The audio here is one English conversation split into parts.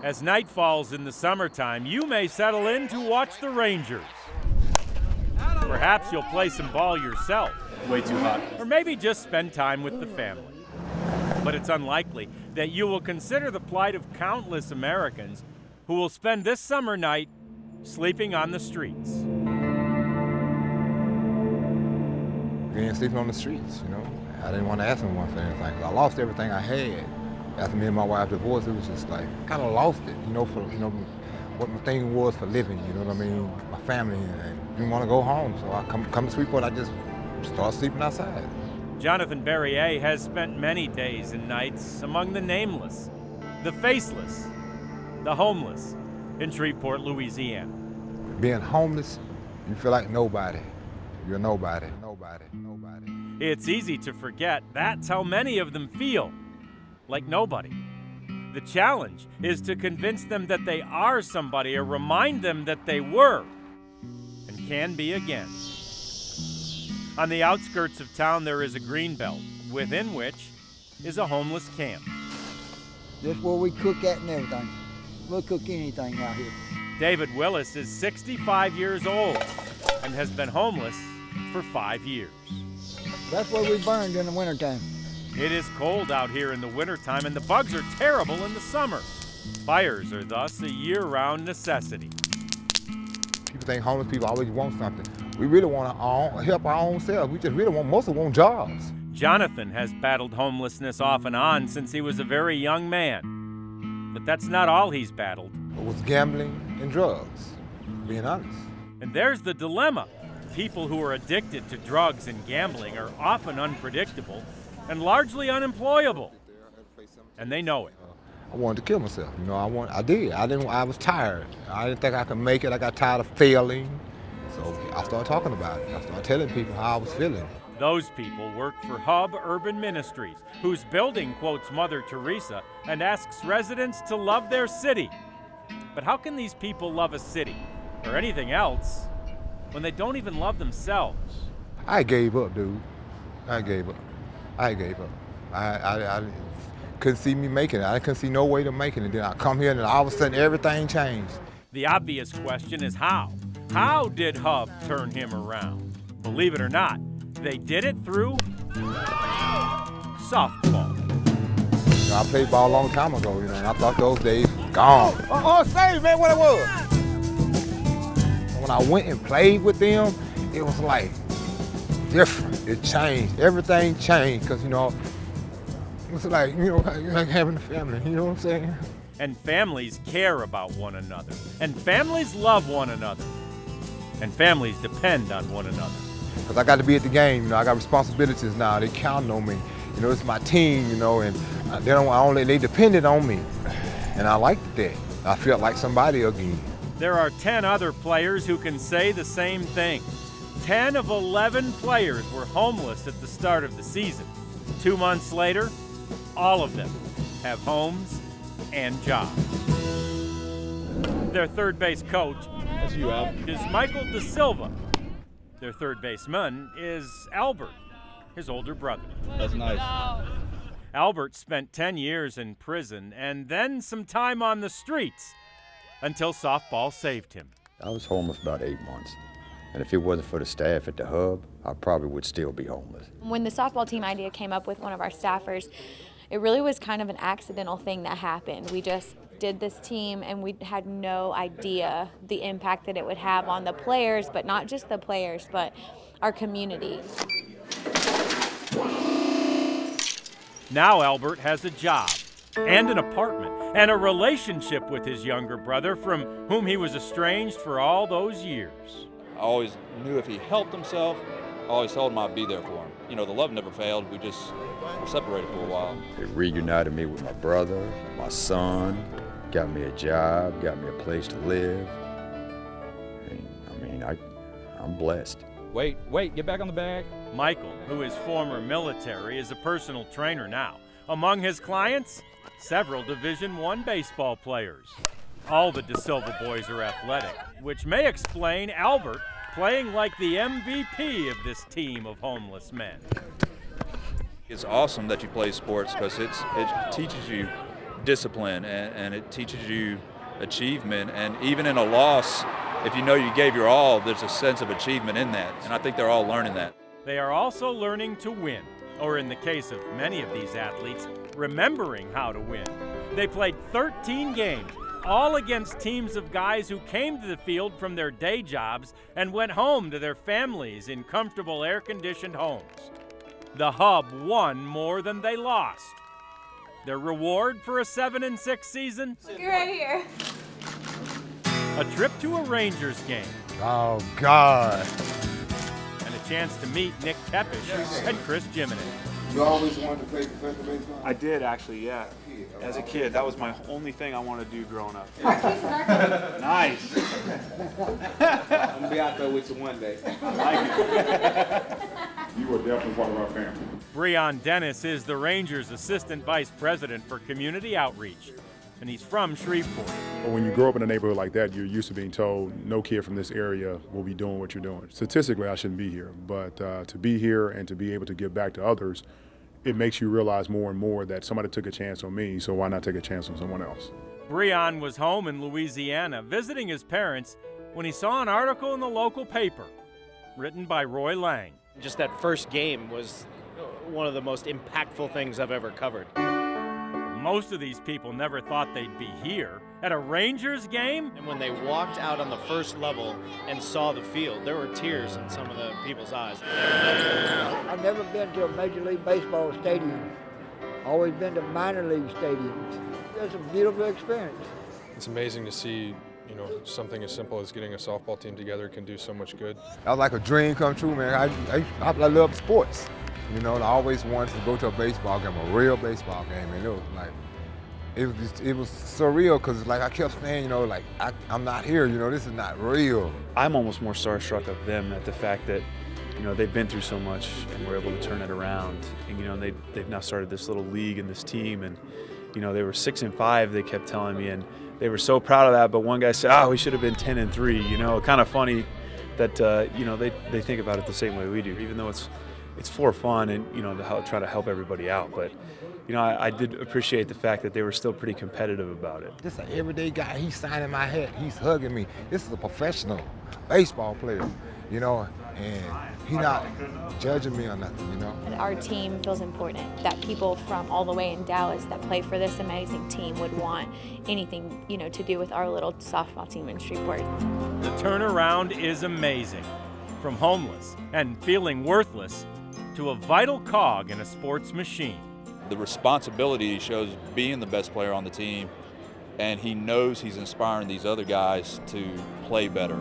As night falls in the summertime, you may settle in to watch the Rangers. Perhaps you'll play some ball yourself. Way too hot. Or maybe just spend time with the family. But it's unlikely that you will consider the plight of countless Americans who will spend this summer night sleeping on the streets. Again, sleeping on the streets, you know. I didn't want to ask anyone for anything. I lost everything I had. After me and my wife divorced, it was just like, kind of lost it, you know, for, you know, what my thing was for living, you know what I mean? My family, and didn't want to go home. So I come to Shreveport, I just started sleeping outside. Jonathan Berrier has spent many days and nights among the nameless, the faceless, the homeless in Shreveport, Louisiana. Being homeless, you feel like nobody. You're nobody, nobody, nobody. It's easy to forget that's how many of them feel, like nobody. The challenge is to convince them that they are somebody or remind them that they were and can be again. On the outskirts of town, there is a green belt, within which is a homeless camp. This is where we cook at and everything. We'll cook anything out here. David Willis is 65 years old and has been homeless for 5 years. That's where we burned in the wintertime. It is cold out here in the wintertime, and the bugs are terrible in the summer. Fires are thus a year-round necessity. People think homeless people always want something. We really want to help our own selves. We just really want jobs. Jonathan has battled homelessness off and on since he was a very young man. But that's not all he's battled. It was gambling and drugs, being honest. And there's the dilemma. People who are addicted to drugs and gambling are often unpredictable and largely unemployable. And they know it. I wanted to kill myself. You know, I was tired. I didn't think I could make it. I got tired of failing. So I started talking about it. I started telling people how I was feeling. Those people work for Hub Urban Ministries, whose building quotes Mother Teresa and asks residents to love their city. But how can these people love a city, or anything else, when they don't even love themselves? I gave up, dude. I gave up. I couldn't see me making it. I couldn't see no way to making it. Then I come here and all of a sudden everything changed. The obvious question is how? How did Hub turn him around? Believe it or not, they did it through softball. You know, I played ball a long time ago, you know, and I thought those days gone. Say, man, what it was. When I went and played with them, it was like different. It changed. Everything changed because, you know, it was like, you know, like having a family, you know what I'm saying? And families care about one another. And families love one another. And families depend on one another. Because I got to be at the game, you know, I got responsibilities now. They counting on me. You know, it's my team, you know, and they depended on me. And I liked that. I felt like somebody again. There are 10 other players who can say the same thing. 10 of 11 players were homeless at the start of the season. 2 months later, all of them have homes and jobs. Their third base coach is Michael Da Silva. Their third baseman is Albert, his older brother. That's nice. Albert spent 10 years in prison and then some time on the streets until softball saved him. I was homeless about 8 months. And if it wasn't for the staff at the Hub, I probably would still be homeless. When the softball team idea came up with one of our staffers, it really was kind of an accidental thing that happened. We just did this team and we had no idea the impact that it would have on the players, but not just the players, but our community. Now Albert has a job and an apartment and a relationship with his younger brother from whom he was estranged for all those years. I always knew if he helped himself, I always told him I'd be there for him. You know, the love never failed. We just were separated for a while. It reunited me with my brother, my son, got me a job, got me a place to live. And, I mean, I'm blessed. Wait, get back on the bag. Michael, who is former military, is a personal trainer now. Among his clients, several Division I baseball players. All the Da Silva boys are athletic, which may explain Albert playing like the MVP of this team of homeless men. It's awesome that you play sports because it teaches you discipline, and it teaches you achievement. And even in a loss, if you know you gave your all, there's a sense of achievement in that. And I think they're all learning that. They are also learning to win, or in the case of many of these athletes, remembering how to win. They played 13 games, all against teams of guys who came to the field from their day jobs and went home to their families in comfortable air-conditioned homes. The Hub won more than they lost. Their reward for a 7-6 season? You're right here. A trip to a Rangers game. Oh, God. And a chance to meet Nick Tepish and Chris Jiminy. You always wanted to play professional baseball? I did, actually, yeah. As a kid, that was my only thing I wanted to do growing up. Nice. I'm gonna be out there with you one day. I like it. You are definitely part of our family. Breon Dennis is the Rangers' Assistant Vice President for Community Outreach, and he's from Shreveport. When you grow up in a neighborhood like that, you're used to being told no kid from this area will be doing what you're doing. Statistically, I shouldn't be here, but to be here and to be able to give back to others, it makes you realize more and more that somebody took a chance on me, so why not take a chance on someone else? Breon was home in Louisiana visiting his parents when he saw an article in the local paper written by Roy Lang. Just that first game was one of the most impactful things I've ever covered. Most of these people never thought they'd be here at a Rangers game. And when they walked out on the first level and saw the field, there were tears in some of the people's eyes. I've never been to a Major League Baseball stadium. Always been to minor league stadiums. It's a beautiful experience. It's amazing to see, you know, something as simple as getting a softball team together can do so much good. That was like a dream come true, man. I love sports. You know, I always wanted to go to a baseball game, a real baseball game, and it was like, it was surreal because like I kept saying, you know, like I'm not here, you know, this is not real. I'm almost more starstruck of them at the fact that, you know, they've been through so much and were able to turn it around. And, you know, they've now started this little league and this team, and, you know, they were 6-5, they kept telling me, and they were so proud of that. But one guy said, oh, we should have been 10-3, you know, kind of funny that, you know, they think about it the same way we do, even though it's for fun and, you know, to try to help everybody out. But, you know, I did appreciate the fact that they were still pretty competitive about it. This is an everyday guy. He's signing my hat. He's hugging me. This is a professional baseball player, you know, and he's not judging me or nothing, you know. And our team feels important, that people from all the way in Dallas that play for this amazing team would want anything, you know, to do with our little softball team in Shreveport. The turnaround is amazing. From homeless and feeling worthless to a vital cog in a sports machine. The responsibility he shows being the best player on the team, and he knows he's inspiring these other guys to play better.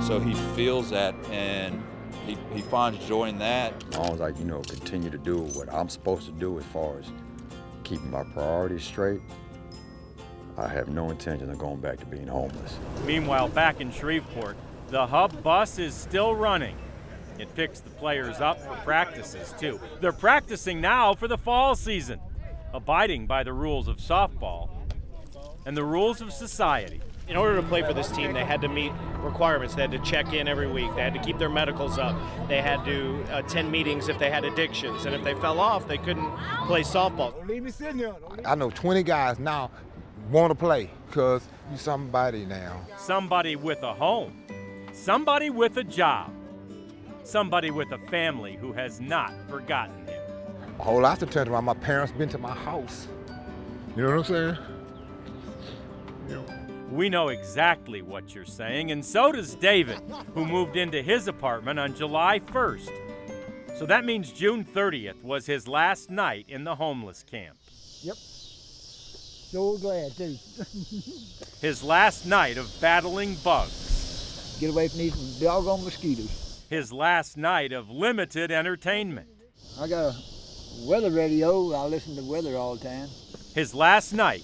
So he feels that, and he finds joy in that. As long as I, you know, continue to do what I'm supposed to do as far as keeping my priorities straight, I have no intention of going back to being homeless. Meanwhile, back in Shreveport, the Hub bus is still running. It picks the players up for practices, too. They're practicing now for the fall season, abiding by the rules of softball and the rules of society. In order to play for this team, they had to meet requirements. They had to check in every week. They had to keep their medicals up. They had to attend meetings if they had addictions. And if they fell off, they couldn't play softball. Don't leave me sitting here. I know 20 guys now want to play because you're somebody now. Somebody with a home. Somebody with a job. Somebody with a family who has not forgotten him. A whole lot to turn around. My parents been to my house. You know what I'm saying? You know. We know exactly what you're saying, and so does David, who moved into his apartment on July 1st. So that means June 30th was his last night in the homeless camp. Yep. So glad, too. His last night of battling bugs. Get away from these doggone mosquitoes. His last night of limited entertainment. I got a weather radio. I listen to weather all the time. His last night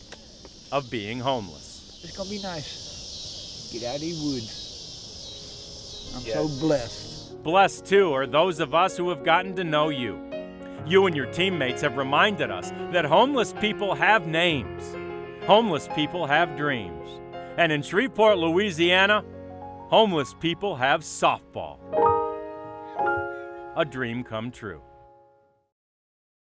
of being homeless. It's gonna be nice. Get out of these woods. I'm so blessed. Blessed, too, are those of us who have gotten to know you. You and your teammates have reminded us that homeless people have names. Homeless people have dreams. And in Shreveport, Louisiana, homeless people have softball. A dream come true.